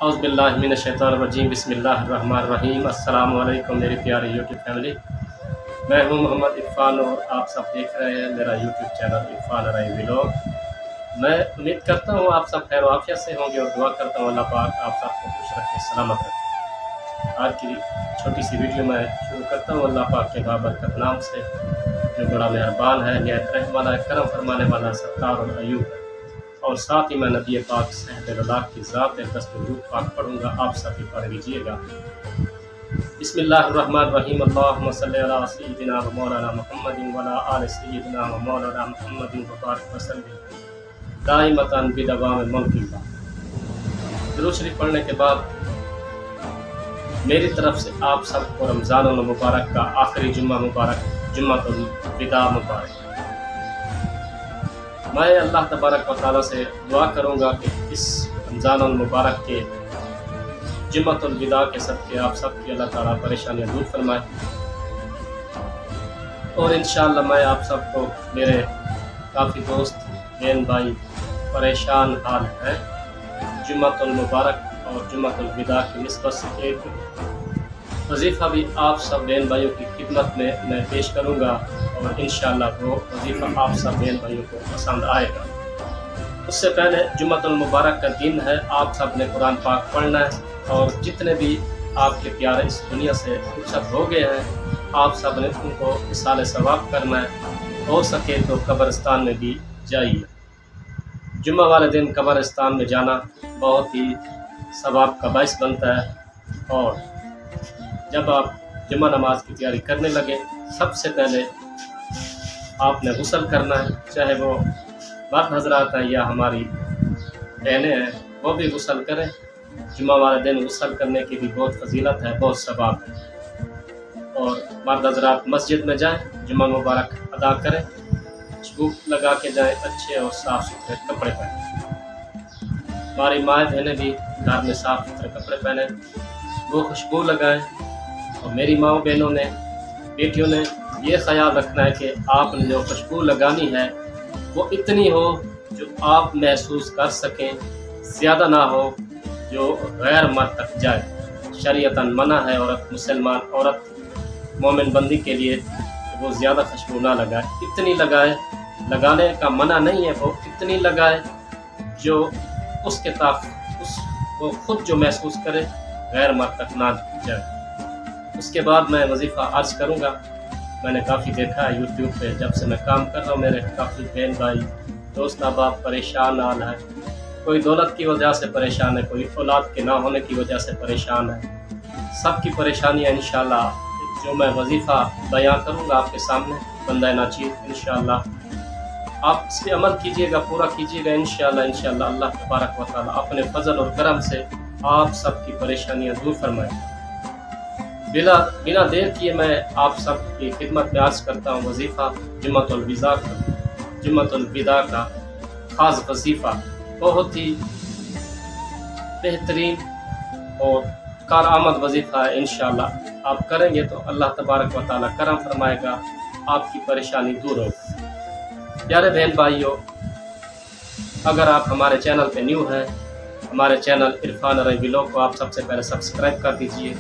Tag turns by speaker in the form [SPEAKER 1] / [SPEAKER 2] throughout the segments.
[SPEAKER 1] औज़ुबिल्लाहिमिनश्शैतानिर्रजीम बिस्मिल्लाहिर्रहमानिर्रहीम। अस्सलाम वालेकुम मेरी प्यारी यूट्यूब फैमिली। मैं हूं मोहम्मद इरफान और आप सब देख रहे हैं मेरा यूट्यूब चैनल इरफान रई व्लॉग। मैं उम्मीद करता हूं आप सब खैर आफियत से होंगे और दुआ करता हूं अल्लाह पाक आप सबको खुश रखे, सलामत रखे। आज की छोटी सी वीडियो मैं शुरू करता हूं अल्लाह पाक के बाबरकत नाम से, जो बड़ा मेहरबान है, निहायत रहम वाला है, करम फरमाने वाला, सत्तार और अयूब है। और साथ ही मैं नबी पाक सहबलाक की ज़ात दस्तूर पाक पढ़ूँगा, आप सभी पढ़ लीजिएगा। बिस्मिल्लाहिर्रहमानिर्रहीम। अल्लाहुम्मा सल्लि अला सय्यिदिना व मौलाना मुहम्मदिन व अला आलि सय्यिदिना व मौलाना मुहम्मदिन व बारिक व सल्लिम दाइमतन बिदवाम मुल्किल्लाह। दुरूद शरीफ पढ़ने के बाद मेरी तरफ से आप सबको रमज़ानुल मुबारक का आखिरी जुम्मा मुबारक, जुम्मतुल विदा मुबारक। मैं अल्लाह तबारक व तआला से दुआ करूँगा कि इस रमज़ानुल मुबारक के जुम्मतुल विदा के सदक़े आप सब की अल्लाह ताला परेशानियाँ दूर फरमाए। और इंशाअल्लाह मैं आप सबको, मेरे काफ़ी दोस्त बहन भाई परेशान हाल हैं, जुम्मतुल मुबारक और जुम्मतुल विदा की निस्बत से एक वजीफ़ा भी आप सब बहन भाइयों की खिदमत में मैं पेश करूँगा और इंशाअल्लाह वो वजीफ़ा आप सब बहन भाइयों को पसंद आएगा। उससे पहले जुम्मतुल मुबारक का दिन है, आप सब ने कुरान पाक पढ़ना है और जितने भी आपके प्यारे इस दुनिया से रुखसत हो गए हैं आप सब ने उनको इसाले सवाब करना है। हो सके तो कब्रिस्तान में भी जाइए। जुम्मा वाले दिन कब्रिस्तान में जाना बहुत ही सवाब का बाइस बनता है। और जब आप जुम्मा नमाज की तैयारी करने लगे, सबसे पहले आपने गुस्ल करना है, चाहे वो मर्द हजरात हैं या हमारी बहनें हैं, वो भी गुस्ल करें। जुम्मा वाले दिन गुस्ल करने की भी बहुत फजीलत है, बहुत सवाब है। और मर्द हजरात मस्जिद में जाएं, जुम्मा मुबारक अदा करें, खुशबू लगा के जाएं, अच्छे और साफ़ सुथरे कपड़े पहनें। हमारी माएँ बहनें भी घर में साफ़ सुथरे कपड़े पहने, वो खुशबू लगाएं। और मेरी माँ बहनों ने, बेटियों ने ये ख्याल रखना है कि आपने जो खुशबू लगानी है वो इतनी हो जो आप महसूस कर सकें, ज़्यादा ना हो जो गैर मर्द तक जाए। शरीयतन मना है औरत, मुसलमान औरत मोमिन बंदी के लिए वो ज़्यादा खुशबू ना लगाए, इतनी लगाए। लगाने का मना नहीं है, वो इतनी लगाए जो उसके वो खुद जो महसूस करे गैर मर्द तक ना जाए। उसके बाद मैं वजीफ़ा अर्ज करूँगा। मैंने काफ़ी देखा है यूट्यूब पे, जब से मैं काम कर रहा हूँ, मेरे काफ़ी बहन भाई दोस्त अहबाब परेशान हाल है। कोई दौलत की वजह से परेशान है, कोई औलाद के ना होने की वजह से परेशान है। सबकी परेशानियाँ इंशाअल्लाह जो मैं वजीफ़ा बयां करूँगा आपके सामने बंदा नाचीर, इंशाअल्लाह आप इस पर अमल कीजिएगा, पूरा कीजिएगा। इंशाअल्लाह अल्लाह तबारक व तआला अपने फजल और करम से आप सबकी परेशानियाँ दूर फरमाए। बिना देर किए मैं आप सब की खिदमत में अर्ज़ करता हूँ वजीफ़ा जुम्मतुल विदा का ख़ास वजीफ़ा, बहुत ही बेहतरीन और कारआमद वजीफ़ा है। इंशाअल्लाह आप करेंगे तो अल्लाह तबारक व तआला करम फरमाएगा, आपकी परेशानी दूर होगी। प्यारे बहन भाइयों, अगर आप हमारे चैनल पे न्यू हैं, हमारे चैनल इरफान रई व्लॉग को आप सबसे पहले सब्सक्राइब कर दीजिए,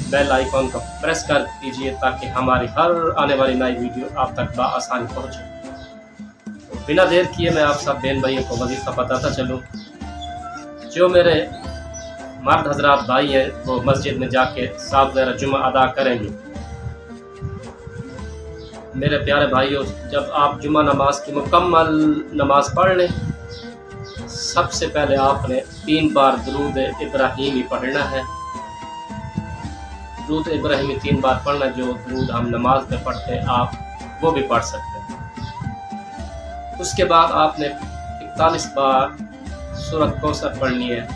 [SPEAKER 1] बेल आइकॉन को प्रेस कर दीजिए ताकि हमारी हर आने वाली नई वीडियो आप तक आसानी पहुँचे। तो बिना देर किए मैं आप सब बहन भाइयों को वजीफ़ा बताता चलूँ। जो मेरे मर्द हजरात भाई हैं वो मस्जिद में जाके सात ज़रा जुम्मा अदा करेंगे। मेरे प्यारे भाइयों, जब आप जुम्मा नमाज की मुकम्मल नमाज पढ़ लें, सबसे पहले आपने 3 बार दुरूद इब्राहीमी पढ़ना है। दुरूद इब्राहीमी 3 बार पढ़ना, जो दुरूद हम नमाज में पढ़ते हैं आप वो भी पढ़ सकते हैं। उसके बाद आपने 41 बार सूरत कौसर पढ़नी है।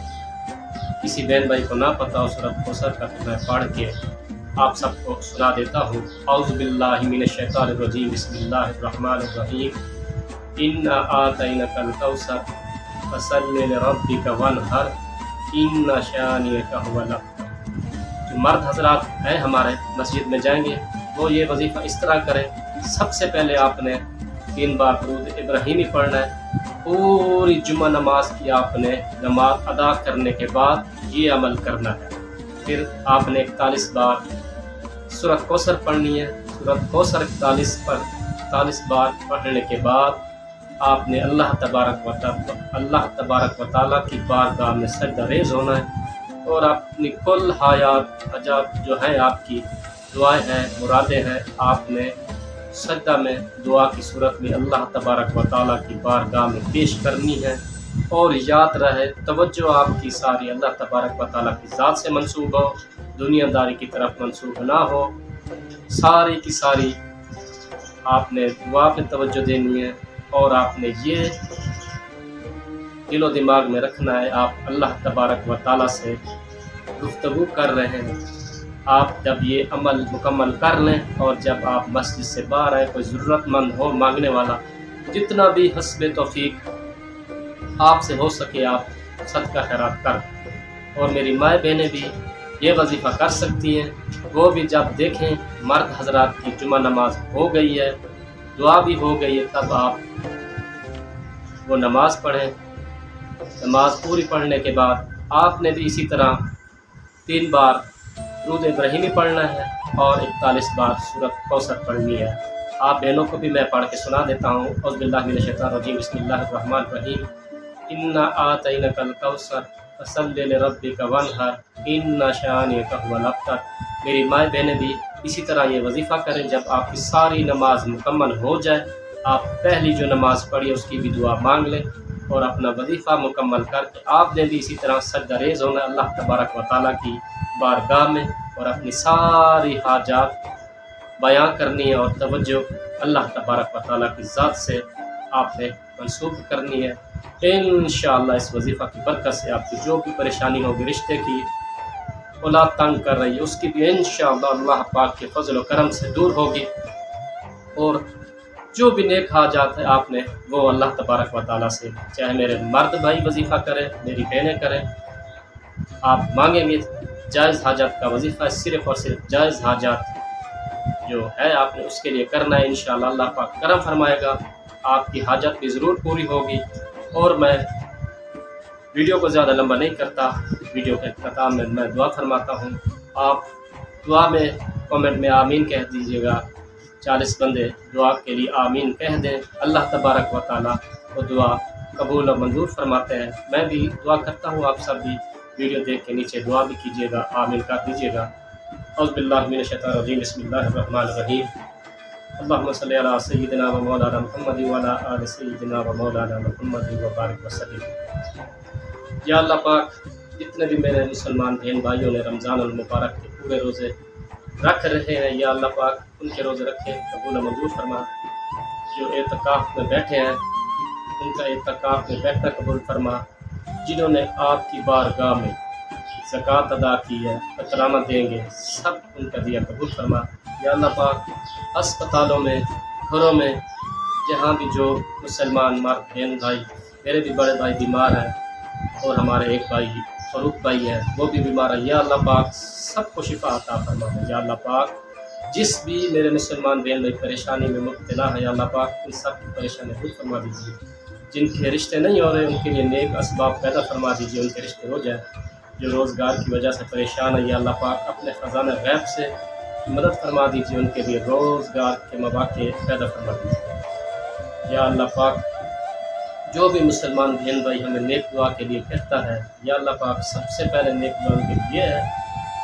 [SPEAKER 1] किसी बहन भाई को ना पता हो सूरत कौसर का तो मैं पढ़ के आप सबको सुना देता हूँ। औज़ुबिल्लाहि मिनश्शैतानिर्रजीम बिस्मिल्लाहिर्रहमानिर्रहीम। इन्ना आतैनाकल कौसर फसल्लि लिरब्बिका वन्हर इन्ना शानिअका हुवल अब्तर। जो मर्द हजरात हैं हमारे मस्जिद में जाएंगे वो ये वजीफ़ा इस तरह करें। सबसे पहले आपने 3 बार दुरूद इब्राहीमी पढ़ना है। पूरी जुम्मा नमाज की आपने नमाज अदा करने के बाद ये अमल करना है। फिर आपने 41 बार सूरत कौसर पढ़नी है। सूरत कौसर 41 बार पढ़ने के बाद आपने अल्लाह तबारक व तआला की बारगाह में सजदा रेज़ होना है और अपनी कुल हायात हजात जो हैं आपकी दुआएं हैं मुरादें हैं आपने सजदा में दुआ की सूरत में अल्लाह तबारक व तआला की बारगाह में पेश करनी है। और याद रहे तवज्जो आपकी सारी अल्लाह तबारक व तआला की ज़ात से मंसूब हो, दुनियादारी की तरफ मंसूब ना हो। सारी की सारी आपने दुआ पे तवज्जो देनी है और आपने ये दिलो दिमाग में रखना है आप अल्लाह तबारक व तआला से गुफ्तगू कर रहे हैं। आप जब ये अमल मुकम्मल कर लें और जब आप मस्जिद से बाहर आए, कोई ज़रूरतमंद हो मांगने वाला, जितना भी हस्बे तौफीक आपसे हो सके आप सदका खैरात कर। और मेरी माएँ बहनें भी ये वजीफ़ा कर सकती हैं, वो भी जब देखें मर्द हजरात की जुमा नमाज हो गई है, दुआ भी हो गई है, तब आप वो नमाज पढ़ें। नमाज पूरी पढ़ने के बाद आपने भी इसी तरह 3 बार दुरूद इब्राहिमी पढ़ना है और 41 बार सूरत कौसर पढ़नी है। आप बहनों को भी मैं पढ़ के सुना देता हूँ। औज़ु बिल्लाहि मिनश शैतानिर रजीम, बिस्मिल्लाहिर रहमानिर रहीम। इन्ना आतैनकल कौसर फसल्लि लिरब्बिका वन्हर इन्ना शानिअका हुवल अब्तर। मेरी माएँ बहनें भी इसी तरह ये वजीफ़ा करें। जब आपकी सारी नमाज मुकम्मल हो जाए, आप पहली जो नमाज पढ़ी उसकी भी दुआ मांग लें और अपना वजीफ़ा मुकम्मल करके आपने भी इसी तरह सजदा रेज़ होना अल्लाह तबारक व तआला की बारगाह में और अपनी सारी हाजात बयां करनी है और तवज्जो अल्लाह तबारक व तआला की ज़ात से आपने मंसूब करनी है। इंशाअल्लाह इस वजीफ़ा की बरकत से आपकी जो भी परेशानी होगी, रिश्ते की, औलाद तंग कर रही है, उसकी भी इंशाअल्लाह अल्लाह पाक के फजल व करम से दूर होगी। और जो भी नेक हाजात है आपने वो अल्लाह तबारक व तआला से, चाहे मेरे मर्द भाई वजीफ़ा करें, मेरी बहनें करें, आप मांगेंगे। जायज़ हाजात का वजीफ़ा है, सिर्फ़ और सिर्फ जायज़ हाजात जो है आपने उसके लिए करना है। इंशाअल्लाह अल्लाह पाक करम फरमाएगा, आपकी हाजत भी ज़रूर पूरी होगी। और मैं वीडियो को ज़्यादा लंबा नहीं करता, वीडियो के इख्तिताम में मैं दुआ फरमाता हूँ। आप दुआ में कमेंट में आमीन कह दीजिएगा। 40 बंदे दुआ के लिए आमीन कह दें। अल्लाह तबारक व तआला वो दुआ कबूल और मंजूर फरमाते हैं। मैं भी दुआ करता हूँ, आप सब भी वीडियो देख के नीचे दुआ भी कीजिएगा, आमीन कर दीजिएगा। औज़ु बिल्लाहि मिनश शैतानिर रजीम, बिस्मिल्लाहिर रहमानिर रहीम। अल्लाहुम्मा सल्लि अला सय्यिदिना व मौलाना मुहम्मद व अला आलि सय्यिदिना व मौलाना मुहम्मद व बारिक व सल्लिम। या अल्लाह पाक, जितने भी मेरे मुसलमान बहन भाइयों ने रमज़ान अल मुबारक के पूरे रोज़े रख रहे हैं, या अल्लाह पाक उनके रोज़े रखे कबूल मंजूर फरमा। जो एतकाफ़ में बैठे हैं उनका एतकाफ़ में बैठना कबूल फरमा। जिन्होंने आपकी बारगाह में ज़कात अदा की है, फतराना देंगे, सब उनका दिया कबूल फरमा। या अल्लाह पाक, अस्पतालों में, घरों में, जहाँ भी जो मुसलमान मर्द बहन भाई, मेरे भी बड़े भाई बीमार हैं और हमारे एक भाई फ़रूक भाई हैं वो भी बीमार है, या अल्लाह पाक सबको शिफा अता फरमा। या अल्लाह पाक, जिस भी मेरे मुसलमान बहन भाई परेशानी में मुब्तला है, या अल्लाह पाक इन सब की परेशानी दूर फरमा दीजिए। जिनके रिश्ते नहीं हो रहे उनके लिए नेक असबाब पैदा फरमा दीजिए, उनके रिश्ते हो जाए। जो रोज़गार की वजह से परेशान है, या अल्लाह पाक अपने ख़ज़ाने गैब से मदद फरमा दीजिए, उनके लिए रोज़गार के मौक़े पैदा फरमा दीजिए। या अल्लाह पाक, जो भी मुसलमान बहन भाई हमें नेक दुआ के लिए कहता है, या अल्लाह पाक सबसे पहले नेक दुआ उनके लिए है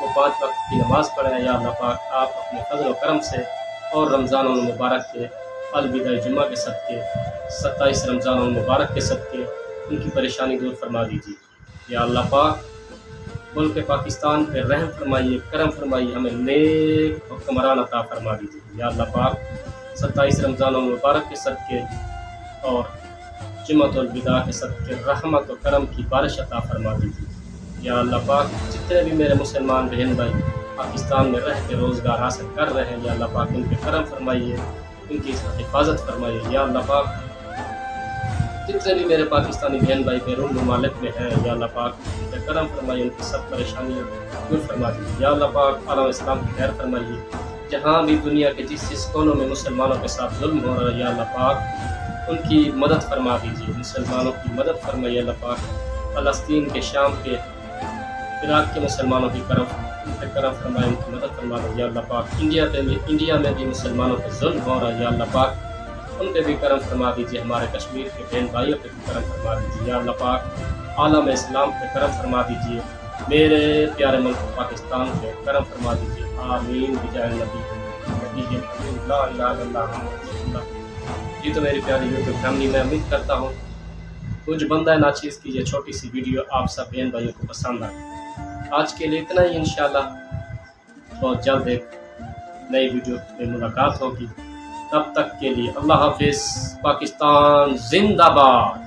[SPEAKER 1] वो 5 वक्त की नमाज़ पढ़े। या अल्लाह पाक, आप अपने फजल व करम से और रमज़ान अल मुबारक के अलविदा जुम्मा के सदक़े, 27 रमज़ान अल मुबारक के सदक़े उनकी परेशानी दूर फरमा दीजिए। या अल्लाह पाक, मुल्क पाकिस्तान पे रहम फरमाइए, करम फरमाइए, हमें नेक हुक्मरान अता फरमा दीजिए। या अल्लाह पाक, 27 रमज़ान मुबारक के सदक़े और जुम्मतुल विदा के सदक़े रहमत और करम की बारिश अता फरमा दीजिए। या अल्लाह पाक, जितने भी मेरे मुसलमान बहन भाई पाकिस्तान में रह के रोज़गार हासिल कर रहे हैं, या अल्लाह पाक उनके करम फरमाइए, उनकी हिफाजत फरमाइए। या अल्लाह पाक, जितने भी मेरे पाकिस्तानी बहन भाई बैरून ममालिक में हैं, या अल्लाह पाक उनके करम फरमाइए, उनकी सब परेशानियाँ दूर फरमा दीजिए। या अल्लाह पाक, आलम इस्लाम की खैर फरमाइए। जहाँ भी दुनिया के जिस जिस कोनों में मुसलमानों के साथ जुल्म हो रहा है, या अल्लाह पाक उनकी मदद फरमा दीजिए, मुसलमानों की मदद फरमाइए अल्लाह पाक। फ़लस्तीन के, शाम के, इराक़ के मुसलमानों की करम फरमाए, उनकी मदद फरमा दीजिए अल्लाह पाक। इंडिया में भी मुसलमानों पर जुल्म हो रहा है या अल्लाह पाक, उन पर भी करम फरमा दीजिए। हमारे कश्मीर के बहन भाइयों पर भी करम फरमा दीजिए या अल्लाह पाक। आलम इस्लाम पे करम फरमा दीजिए, मेरे प्यारे मुल्क पाकिस्तान पे करम फरमा दीजिए। आमीन बिजाय नबी। ये तो मेरी प्यारी यूट्यूब फैमिली, मैं उम्मीद करता हूँ कुछ बंदा नाचीज़ की ये छोटी सी वीडियो आप सब बहन भाइयों को पसंद आए। आज के लिए इतना ही, इंशाल्लाह बहुत जल्द एक नई वीडियो में मुलाकात होगी। तब तक के लिए अल्लाह हाफिज़। पाकिस्तान जिंदाबाद।